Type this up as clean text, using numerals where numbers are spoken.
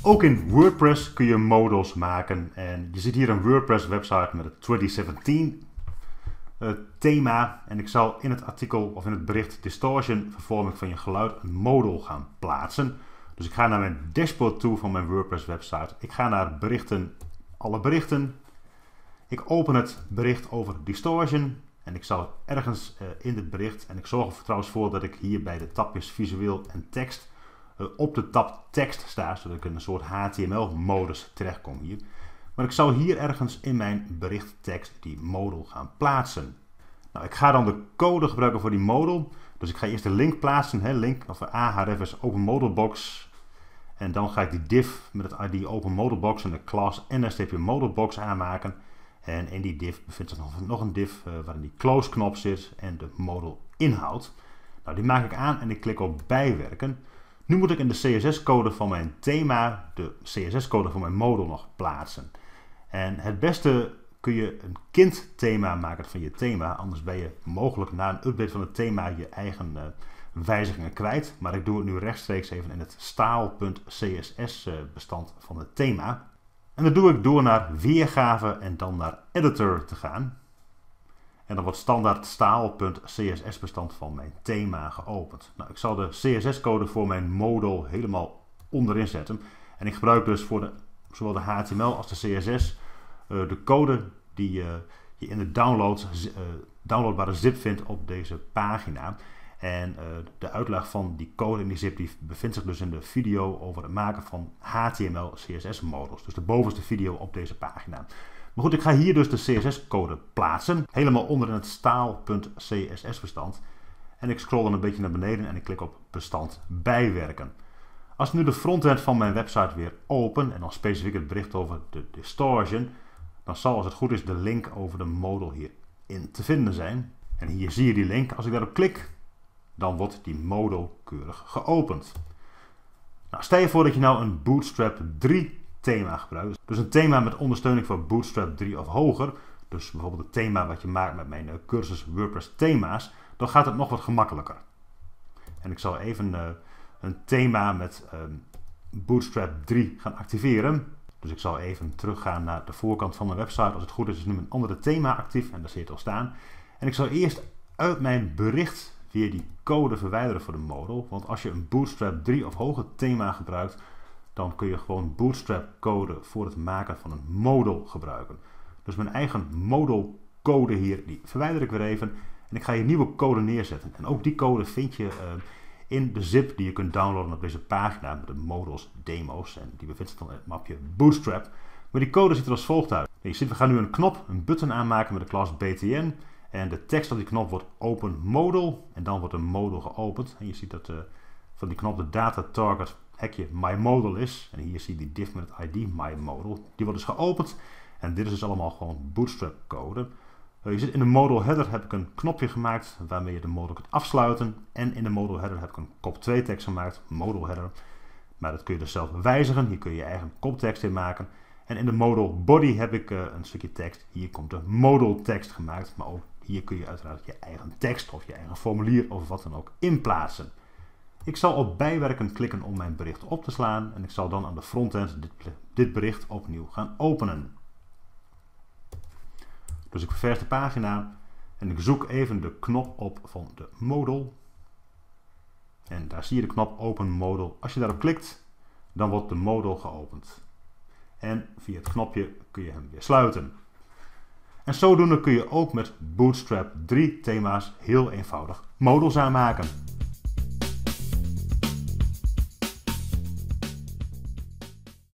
Ook in Wordpress kun je modals maken. En je ziet hier een Wordpress website met het 2017 thema. En ik zal in het artikel of in het bericht distortion vervorming van je geluid een modal gaan plaatsen. Dus ik ga naar mijn dashboard toe van mijn Wordpress website. Ik ga naar berichten, alle berichten. Ik open het bericht over distortion. En ik zal ergens in dit bericht, en ik zorg er trouwens voor dat ik hier bij de tabjes visueel en tekst op de tab tekst sta, zodat ik in een soort HTML-modus terechtkom hier. Maar ik zal hier ergens in mijn berichttekst die modal gaan plaatsen. Nou, ik ga dan de code gebruiken voor die modal. Dus ik ga eerst de link plaatsen, link of ahrefs open modal box. En dan ga ik die div met het ID open modal box en de class n-modal box aanmaken. En in die div bevindt zich nog een div waarin die close knop zit en de modal inhoud. Nou, die maak ik aan en ik klik op bijwerken. Nu moet ik in de CSS-code van mijn thema de CSS-code van mijn modal nog plaatsen. En het beste kun je een kindthema maken van je thema. Anders ben je mogelijk na een update van het thema je eigen wijzigingen kwijt. Maar ik doe het nu rechtstreeks even in het staal.css bestand van het thema. En dat doe ik door naar weergave en dan naar editor te gaan. En dan wordt standaard staal.css bestand van mijn thema geopend. Nou, ik zal de CSS-code voor mijn modal helemaal onderin zetten. En ik gebruik dus voor zowel de HTML als de CSS de code die je in de downloadbare zip vindt op deze pagina. En de uitleg van die code in die zip die bevindt zich dus in de video over het maken van HTML CSS modals. Dus de bovenste video op deze pagina. Maar goed, ik ga hier dus de CSS-code plaatsen. Helemaal onder in het staal.css bestand. En ik scroll dan een beetje naar beneden en ik klik op bestand bijwerken. Als ik nu de frontend van mijn website weer open en dan specifiek het bericht over de distortion, dan zal als het goed is de link over de modal hierin te vinden zijn. En hier zie je die link. Als ik daarop klik, dan wordt die modal keurig geopend. Nou, stel je voor dat je nou een Bootstrap 3 thema gebruikt. Dus een thema met ondersteuning voor Bootstrap 3 of hoger. Dus bijvoorbeeld het thema wat je maakt met mijn cursus WordPress thema's. Dan gaat het nog wat gemakkelijker. En ik zal even een thema met Bootstrap 3 gaan activeren. Dus ik zal even teruggaan naar de voorkant van mijn website. Als het goed is nu een andere thema actief en daar zie je het al staan. En ik zal eerst uit mijn bericht weer die code verwijderen voor de modal. Want als je een Bootstrap 3 of hoger thema gebruikt, dan kun je gewoon Bootstrap code voor het maken van een modal gebruiken. Dus mijn eigen modal code hier, die verwijder ik weer even. En ik ga hier nieuwe code neerzetten. En ook die code vind je in de zip die je kunt downloaden op deze pagina met de modals demo's. En die bevindt zich dan in het mapje Bootstrap. Maar die code ziet er als volgt uit. Je ziet, we gaan nu een button aanmaken met de class btn. En de tekst op die knop wordt open modal. En dan wordt een modal geopend. En je ziet dat van die knop de data target hekje myModal is. En hier zie je die div met het ID myModal. Die wordt dus geopend. En dit is dus allemaal gewoon Bootstrap code. Je ziet in de modal header heb ik een knopje gemaakt waarmee je de modal kunt afsluiten. En in de modal header heb ik een kop 2 tekst gemaakt, modal header. Maar dat kun je dus zelf wijzigen. Hier kun je je eigen koptekst in maken. En in de modal body heb ik een stukje tekst. Hier komt de modal tekst gemaakt. Maar ook hier kun je uiteraard je eigen tekst of je eigen formulier of wat dan ook inplaatsen. Ik zal op bijwerken klikken om mijn bericht op te slaan. En ik zal dan aan de frontend dit bericht opnieuw gaan openen. Dus ik ververs de pagina en ik zoek even de knop op van de modal. En daar zie je de knop open modal. Als je daarop klikt, dan wordt de modal geopend. En via het knopje kun je hem weer sluiten. En zodoende kun je ook met Bootstrap 3 thema's heel eenvoudig modals aanmaken.